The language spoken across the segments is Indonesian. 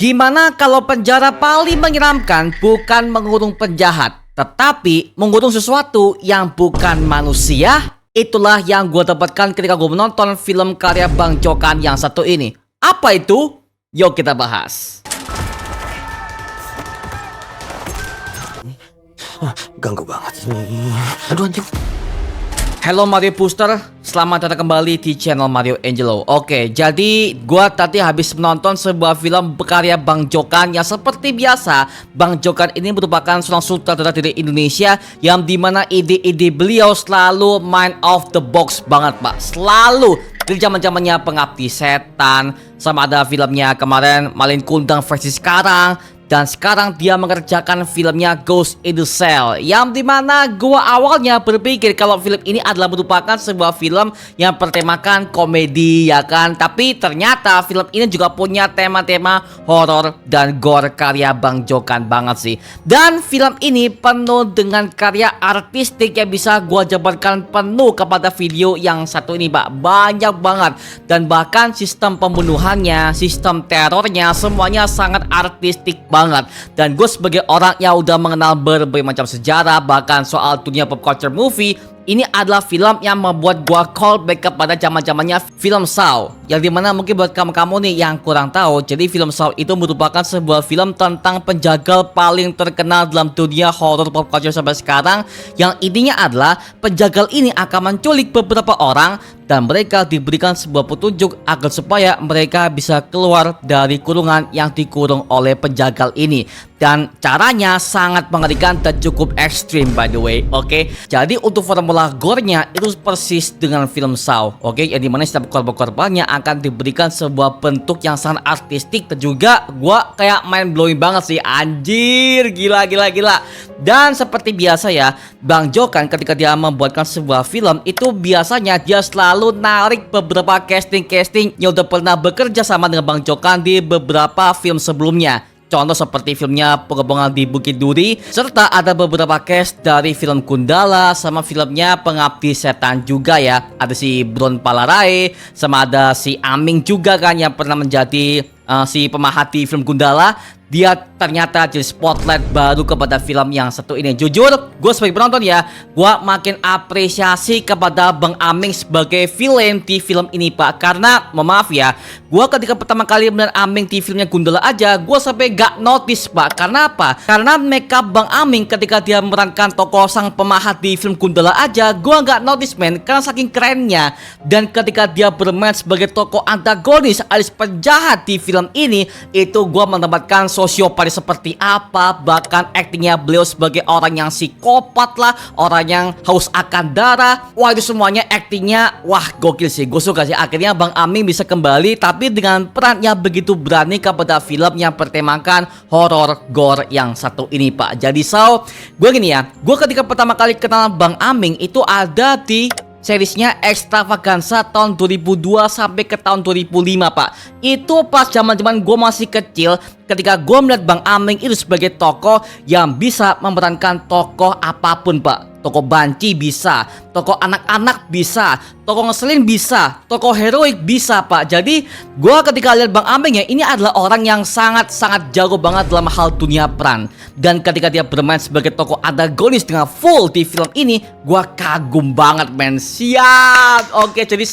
Gimana kalau penjara paling menyeramkan bukan mengurung penjahat, tetapi mengurung sesuatu yang bukan manusia? Itulah yang gue dapatkan ketika gue menonton film karya Bang Jokan yang satu ini. Apa itu? Yuk kita bahas. Ganggu banget ini. Aduh anjing. Hello Mario Booster, selamat datang kembali di channel Mario Angelo. Oke, jadi gua tadi habis menonton sebuah film berkarya Bang Jokan yang seperti biasa, Bang Jokan ini merupakan seorang sutradara dari Indonesia yang dimana ide-ide beliau selalu mind of the box banget pak. Selalu dari zaman-zamannya Pengabdi Setan, sama ada filmnya kemarin Malin Kundang versi sekarang. Dan sekarang dia mengerjakan filmnya Ghost in the Shell, yang dimana gua awalnya berpikir kalau film ini adalah merupakan sebuah film yang bertemakan komedi, ya kan. Tapi ternyata film ini juga punya tema-tema horor dan gore karya Bang Jokan banget sih. Dan film ini penuh dengan karya artistik yang bisa gua jabarkan penuh kepada video yang satu ini pak. Banyak banget. Dan bahkan sistem pembunuhannya, sistem terornya, semuanya sangat artistik banget. Dan gue sebagai orang yang udah mengenal berbagai macam sejarah, bahkan soal dunia pop culture movie, ini adalah film yang membuat gua callback kepada zaman-zamannya film Saw. Yang dimana mungkin buat kamu-kamu nih yang kurang tahu, jadi film Saw itu merupakan sebuah film tentang penjagal paling terkenal dalam dunia horror pop culture sampai sekarang. Yang intinya adalah penjagal ini akan menculik beberapa orang dan mereka diberikan sebuah petunjuk agar supaya mereka bisa keluar dari kurungan yang dikurung oleh penjagal ini. Dan caranya sangat mengerikan dan cukup ekstrim by the way. Oke, jadi untuk formula gore-nya itu persis dengan film Saw. Oke, yang dimana setiap korban-korbannya akan diberikan sebuah bentuk yang sangat artistik. Dan juga gua kayak mind blowing banget sih. Anjir, gila. Dan seperti biasa ya, Bang Jokan ketika dia membuatkan sebuah film itu biasanya dia selalu narik beberapa casting yang udah pernah bekerja sama dengan Bang Jokan di beberapa film sebelumnya. Contoh seperti filmnya Pengepungan di Bukit Duri, serta ada beberapa cast dari film Gundala sama filmnya Pengabdi Setan juga ya. Ada si Bron Palarae, sama ada si Aming juga kan yang pernah menjadi si pemerhati film Gundala. Dia ternyata jadi spotlight baru kepada film yang satu ini. Jujur, gue sebagai penonton ya, gue makin apresiasi kepada Bang Aming sebagai villain di film ini pak. Karena, maaf ya, gue ketika pertama kali melihat Aming di filmnya Gundala aja, gue sampai gak notice pak. Karena apa? Karena makeup Bang Aming ketika dia memerankan tokoh sang pemahat di film Gundala aja, gue gak notice men, karena saking kerennya. Dan ketika dia bermain sebagai tokoh antagonis alias penjahat di film ini, itu gue mendapatkan sosiopat seperti apa, bahkan aktingnya beliau sebagai orang yang psikopat lah, orang yang haus akan darah. Wah itu semuanya aktingnya wah gokil sih, gue suka sih. Akhirnya Bang Aming bisa kembali tapi dengan peran yang begitu berani kepada film yang bertemakan horor gore yang satu ini pak. Jadi gue gini ya, gue ketika pertama kali kenal Bang Aming itu ada di seriesnya Extravaganza tahun 2002 sampai ke tahun 2005 pak. Itu pas zaman-zaman gue masih kecil, ketika gue melihat Bang Aming itu sebagai tokoh yang bisa memerankan tokoh apapun pak. Tokoh banci bisa, tokoh anak-anak bisa, tokoh ngeselin bisa, tokoh heroik bisa pak. Jadi gue ketika lihat Bang Aming ya, ini adalah orang yang sangat-sangat jago banget dalam hal dunia peran. Dan ketika dia bermain sebagai tokoh antagonis dengan full di film ini, gue kagum banget men. Siap. Oke, jadi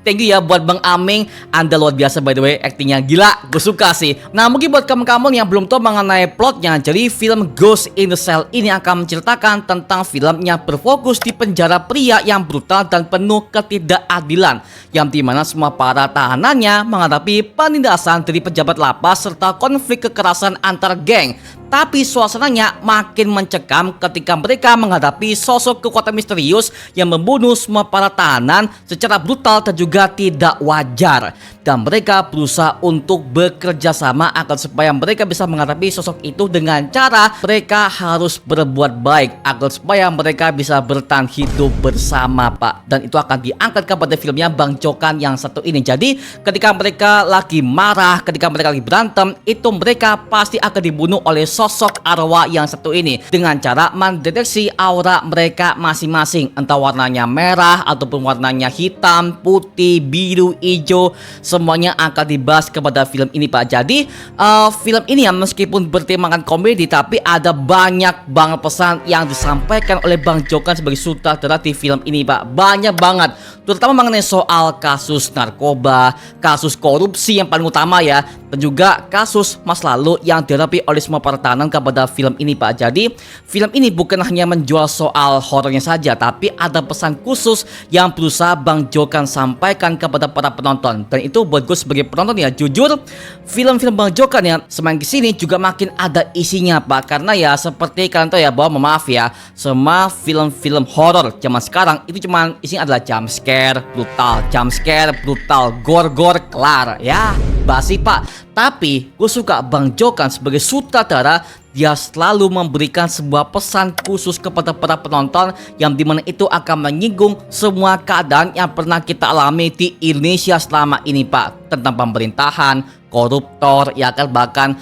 thank you ya buat Bang Aming. Anda luar biasa by the way, aktingnya gila, gue suka sih. Nah mungkin buat kamu-kamu yang belum tahu mengenai plotnya, jadi film Ghost in the Shell ini akan menceritakan tentang film yang berfokus di penjara pria yang brutal dan penuh ketidakadilan, yang dimana semua para tahanannya menghadapi penindasan dari pejabat lapas serta konflik kekerasan antar geng. Tapi suasananya makin mencekam ketika mereka menghadapi sosok kekuatan misterius yang membunuh semua para tahanan secara brutal dan juga tidak wajar. Dan mereka berusaha untuk bekerja sama agar supaya mereka bisa menghadapi sosok itu dengan cara mereka harus berbuat baik agar supaya mereka bisa bertahan hidup bersama pak. Dan itu akan diangkat kepada filmnya Bang Jokan yang satu ini. Jadi ketika mereka lagi marah, ketika mereka lagi berantem, itu mereka pasti akan dibunuh oleh sosok arwah yang satu ini dengan cara mendeteksi aura mereka masing-masing, entah warnanya merah ataupun warnanya hitam, putih, putih, biru, hijau, semuanya akan dibahas kepada film ini Pak. Jadi film ini ya meskipun bertemakan komedi, tapi ada banyak banget pesan yang disampaikan oleh Bang Jokan sebagai sutradara di film ini Pak. Banyak banget, terutama mengenai soal kasus narkoba, kasus korupsi yang paling utama ya, dan juga kasus masa lalu yang dihadapi oleh semua para tahanan kepada film ini Pak. Jadi film ini bukan hanya menjual soal horornya saja, tapi ada pesan khusus yang berusaha Bang Jokan sampaikan kepada para penonton. Dan itu buat gue sebagai penonton ya, jujur film-film Bang Jokan ya semakin kesini juga makin ada isinya Pak. Karena ya seperti kalian tahu ya bahwa maaf ya, semua film-film horor zaman sekarang itu cuma isinya adalah jump scare, brutal, gore, kelar ya, basi Pak. Tapi gue suka Bang Jokan sebagai sutradara, dia selalu memberikan sebuah pesan khusus kepada para penonton yang dimana itu akan menyinggung semua keadaan yang pernah kita alami di Indonesia selama ini Pak, tentang pemerintahan, koruptor, ya kan, bahkan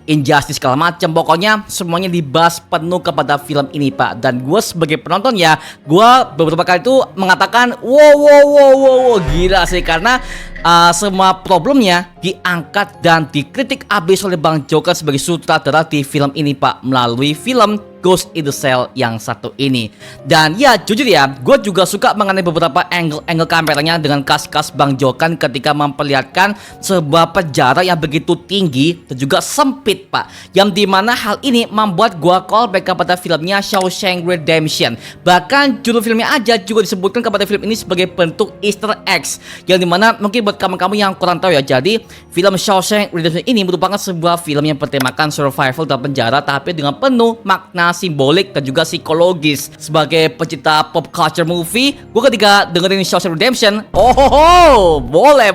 injustice segala macam. Pokoknya semuanya dibahas penuh kepada film ini Pak. Dan gue sebagai penonton ya, gue beberapa kali itu mengatakan wow, gila sih, karena semua problemnya diangkat dan dikritik abis oleh Bang Jokan sebagai sutradara di film ini Pak, melalui film Ghost in the Shell yang satu ini. Dan ya jujur ya, gue juga suka mengenai beberapa angle kameranya dengan kas Bang Jokan ketika memperlihatkan sebuah penjara yang begitu tinggi dan juga sempit Pak, yang dimana hal ini membuat gue callback kepada filmnya Shawshank Redemption. Bahkan judul filmnya aja juga disebutkan kepada film ini sebagai bentuk Easter eggs, yang dimana mungkin buat kamu-kamu yang kurang tahu ya, jadi film Shawshank Redemption ini merupakan sebuah film yang bertemakan survival dalam penjara, tapi dengan penuh makna simbolik dan juga psikologis. Sebagai pecinta pop culture movie, gue ketika dengerin Shawshank Redemption, boleh.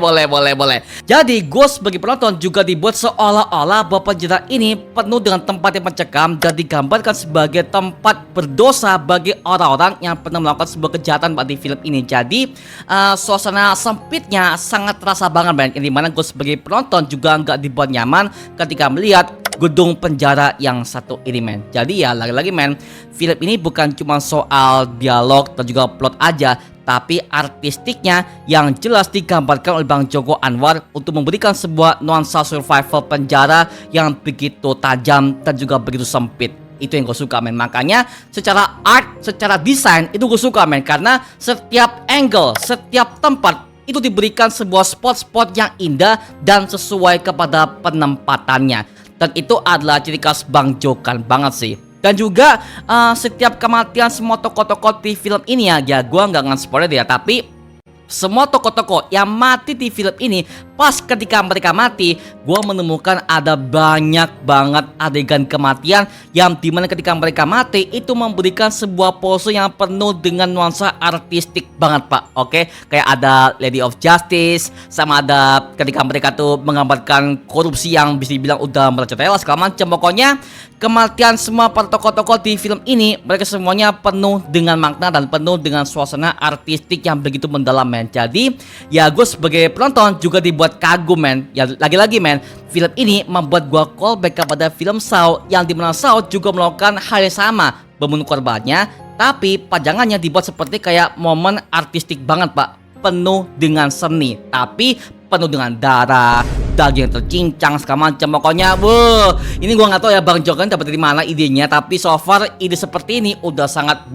Jadi gue sebagai penonton juga dibuat seolah-olah bahwa penjara ini penuh dengan tempat yang mencekam dan digambarkan sebagai tempat berdosa bagi orang-orang yang pernah melakukan sebuah kejahatan di film ini. Jadi suasana sempitnya sangat terasa banget men, yang dimana gue sebagai penonton juga nggak dibuat nyaman ketika melihat gedung penjara yang satu ini men. Jadi ya lagi-lagi men, film ini bukan cuma soal dialog dan juga plot aja, tapi artistiknya yang jelas digambarkan oleh Bang Joko Anwar untuk memberikan sebuah nuansa survival penjara yang begitu tajam dan juga begitu sempit. Itu yang gue suka men. Makanya secara art, secara desain itu gue suka men, karena setiap angle, setiap tempat itu diberikan sebuah spot-spot yang indah dan sesuai kepada penempatannya. Dan itu adalah ciri khas Bang Jokan banget sih. Dan juga setiap kematian semua tokoh-tokoh di film ini ya gue nggak nge-spoiler ya, tapi semua tokoh-tokoh yang mati di film ini, pas ketika mereka mati, gue menemukan ada banyak banget adegan kematian yang dimana ketika mereka mati itu memberikan sebuah pose yang penuh dengan nuansa artistik banget Pak. Oke, kayak ada Lady of Justice, sama ada ketika mereka tuh menggambarkan korupsi yang bisa dibilang udah merajalela segala macam. Pokoknya kematian semua para tokoh-tokoh di film ini, mereka semuanya penuh dengan makna dan penuh dengan suasana artistik yang begitu mendalam men. Jadi ya gue sebagai penonton juga dibuat kagum men. Ya lagi-lagi men, film ini membuat gue callback kepada film Saw, yang dimana Saw juga melakukan hal yang sama, membunuh korbannya, tapi pajangannya dibuat seperti kayak momen artistik banget Pak, penuh dengan seni, tapi penuh dengan darah, daging tercincang segala macam. Pokoknya ini gua nggak tahu ya Bang Jokan dapat dari mana idenya, tapi so far ide seperti ini udah sangat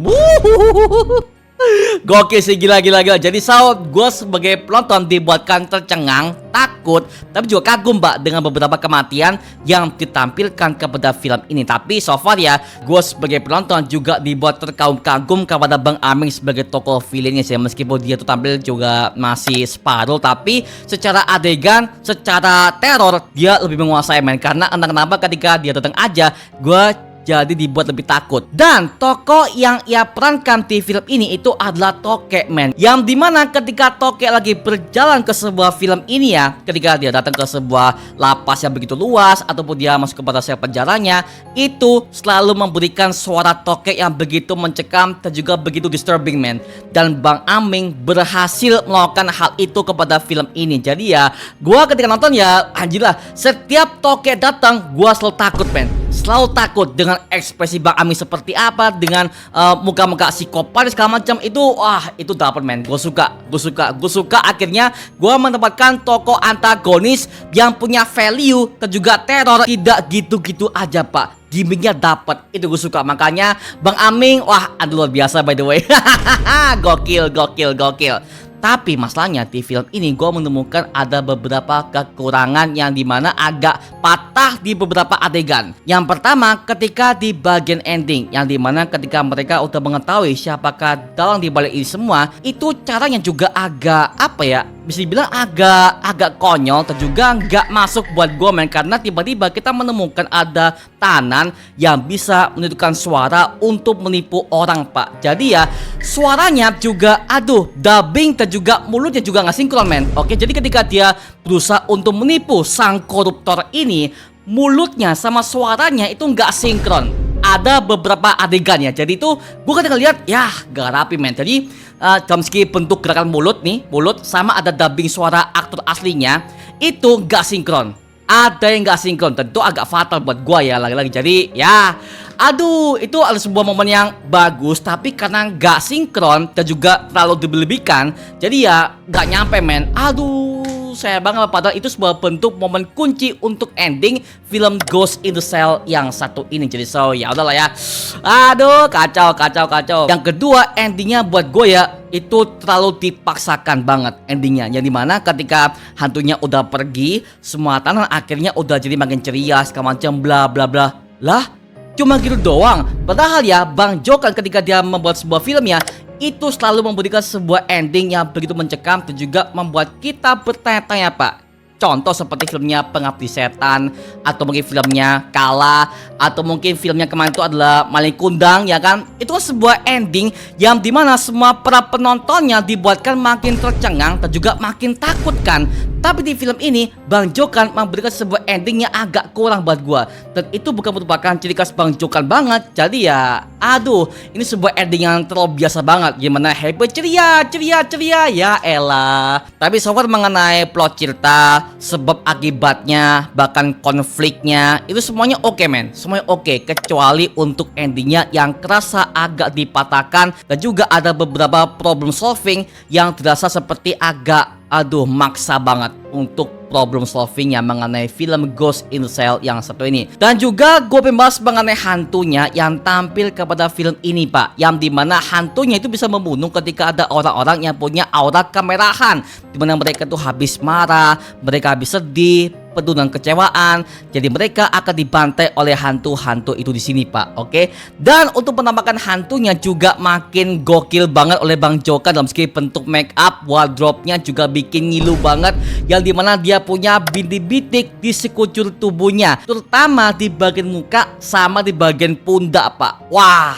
gokil sih, gila. Jadi gue sebagai penonton dibuatkan tercengang, takut, tapi juga kagum Mbak dengan beberapa kematian yang ditampilkan kepada film ini. Tapi so far ya, gue sebagai penonton juga dibuat terkagum-kagum kepada Bang Aming sebagai tokoh villainnya sih. Meskipun dia tuh tampil juga masih separuh, tapi secara adegan, secara teror dia lebih menguasai men. Karena entah kenapa ketika dia datang aja, gue jadi dibuat lebih takut. Dan tokoh yang ia perankan di film ini itu adalah Tokek men, yang dimana ketika Tokek lagi berjalan ke sebuah film ini ya, ketika dia datang ke sebuah lapas yang begitu luas ataupun dia masuk kepada sel penjaranya, itu selalu memberikan suara Tokek yang begitu mencekam dan juga begitu disturbing men. Dan Bang Aming berhasil melakukan hal itu kepada film ini. Jadi ya, gua ketika nonton ya anjir lah, setiap Tokek datang gua selalu takut men. selalu takut dengan ekspresi Bang Aming seperti apa, dengan muka-muka psikopat segala macam itu. Wah, itu dapat men. Gue suka. Akhirnya gue menempatkan tokoh antagonis yang punya value dan juga teror tidak gitu-gitu aja pak. Gimmicknya dapat, itu gue suka. Makanya Bang Aming, wah, aduh luar biasa by the way. Gokil. Tapi masalahnya di film ini gue menemukan ada beberapa kekurangan yang dimana agak patah di beberapa adegan. Yang pertama ketika di bagian ending, yang dimana ketika mereka udah mengetahui siapakah dalang di balik ini semua, itu caranya juga agak apa ya, bisa dibilang agak konyol dan juga nggak masuk buat gue men. Karena tiba-tiba kita menemukan ada tahanan yang bisa menentukan suara untuk menipu orang pak. Jadi ya suaranya juga aduh dubbing dan juga mulutnya juga nggak sinkron men. Oke, jadi ketika dia berusaha untuk menipu sang koruptor ini, mulutnya sama suaranya itu nggak sinkron. Ada beberapa adegan ya, jadi itu gue kadang lihat ya gak rapi men. Jadi dalam segi bentuk gerakan mulut sama ada dubbing suara aktor aslinya itu gak sinkron. Ada yang gak sinkron, tentu agak fatal buat gue ya lagi-lagi. Jadi ya aduh, itu adalah sebuah momen yang bagus, tapi karena gak sinkron dan juga terlalu dilebihkan, jadi ya gak nyampe men. Aduh, saya banget, padahal itu sebuah bentuk momen kunci untuk ending film Ghost in the Shell yang satu ini. Jadi so ya udahlah ya. Aduh, kacau. Yang kedua, endingnya buat gue ya itu terlalu dipaksakan banget endingnya. Yang dimana ketika hantunya udah pergi, semua tanah akhirnya udah jadi makin ceria segala macam bla bla bla. Lah, cuma gitu doang. Padahal ya Bang Jokan ketika dia membuat sebuah filmnya itu selalu memberikan sebuah ending yang begitu mencekam dan juga membuat kita bertanya-tanya pak. Contoh seperti filmnya Pengabdi Setan, atau mungkin filmnya Kala, atau mungkin filmnya kemarin itu adalah Maling Kundang ya kan. Itu kan sebuah ending yang dimana semua para penontonnya dibuatkan makin tercengang dan juga makin takut kan. Tapi di film ini Bang Jokan memberikan sebuah ending yang agak kurang buat gua, dan itu bukan merupakan ciri khas Bang Jokan banget. Jadi ya aduh, ini sebuah ending yang terlalu biasa banget. Gimana happy ceria ya elah. Tapi so far mengenai plot cerita, sebab akibatnya, bahkan konfliknya, itu semuanya oke men. Semuanya oke, kecuali untuk endingnya yang kerasa agak dipatahkan. Dan juga ada beberapa problem solving yang terasa seperti agak maksa banget untuk problem solving yang mengenai film Ghost in the Shell yang satu ini. Dan juga gue membahas mengenai hantunya yang tampil kepada film ini pak, yang dimana hantunya itu bisa membunuh ketika ada orang-orang yang punya aura kemerahan, dimana mereka tuh habis marah, mereka habis sedih, penuh dengan kecewaan. Jadi mereka akan dibantai oleh hantu-hantu itu di sini pak. Oke. Dan untuk penampakan hantunya juga makin gokil banget oleh Bang Jokan dalam segi bentuk make up, wardrobe-nya juga bikin ngilu banget, yang dimana dia punya bintik-bintik di sekujur tubuhnya, terutama di bagian muka sama di bagian pundak pak. Wah.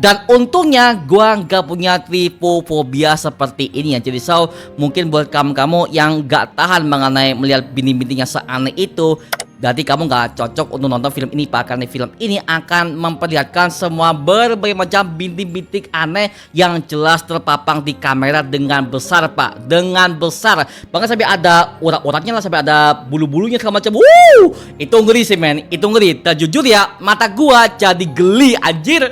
Dan untungnya gua nggak punya tripofobia seperti ini ya. Jadi so mungkin buat kamu-kamu yang nggak tahan mengenai melihat bintik-bintik yang seaneh itu, berarti kamu nggak cocok untuk nonton film ini pak. Karena film ini akan memperlihatkan semua berbagai macam bintik-bintik aneh yang jelas terpapang di kamera dengan besar pak, dengan besar. Bahkan sampai ada urat-uratnya lah, sampai ada bulu-bulunya segala macam. Itu ngeri sih men, itu ngeri. Dan jujur ya, mata gua jadi geli anjir.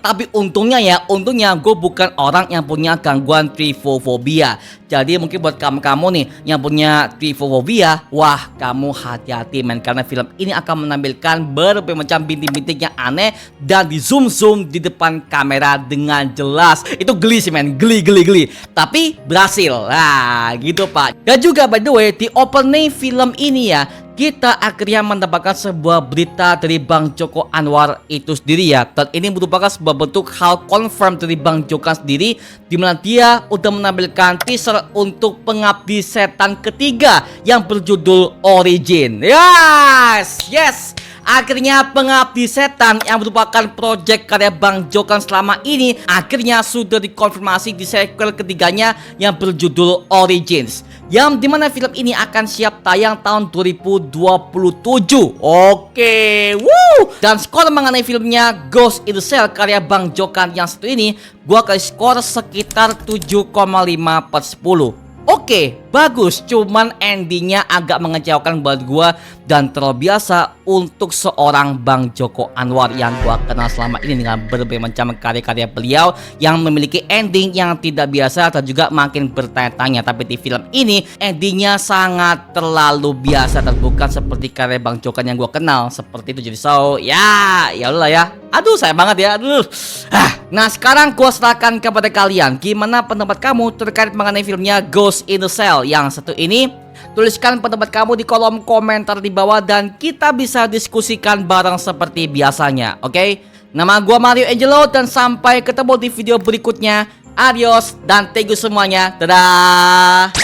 Tapi untungnya gue bukan orang yang punya gangguan tripofobia. Jadi mungkin buat kamu nih yang punya tripofobia, wah kamu hati-hati men, karena film ini akan menampilkan berbagai macam bintik-bintik yang aneh dan di zoom di depan kamera dengan jelas. Itu geli sih men, geli. Tapi berhasil. Nah gitu pak. Dan juga by the way di opening film ini ya, kita akhirnya mendapatkan sebuah berita dari Bang Joko Anwar itu sendiri ya. Dan ini merupakan sebuah bentuk hal confirm dari Bang Jokan sendiri, dimana dia udah menampilkan teaser untuk Pengabdi Setan ketiga yang berjudul Origin. Yes. Akhirnya Pengabdi Setan yang merupakan project karya Bang Jokan selama ini akhirnya sudah dikonfirmasi di sequel ketiganya yang berjudul Origins, yang dimana film ini akan siap tayang tahun 2027. Oke, dan skor mengenai filmnya Ghost in the Shell karya Bang Jokan yang satu ini, gua kasih skor sekitar 7,5/10. Oke, bagus, cuman endingnya agak mengecewakan buat gua dan terlalu biasa untuk seorang Bang Joko Anwar yang gua kenal selama ini dengan berbagai macam karya-karya beliau yang memiliki ending yang tidak biasa dan juga makin bertanya-tanya. Tapi di film ini endingnya sangat terlalu biasa dan bukan seperti karya Bang Jokan yang gua kenal seperti itu. Jadi so ya udah ya. Aduh sayang banget ya. Aduh. Nah sekarang gua serahkan kepada kalian, gimana pendapat kamu terkait mengenai filmnya Ghost in the Shell yang satu ini? Tuliskan pendapat kamu di kolom komentar di bawah dan kita bisa diskusikan bareng seperti biasanya. Oke? Nama gua Mario Angelo dan sampai ketemu di video berikutnya. Adios dan thank you semuanya. Dadah.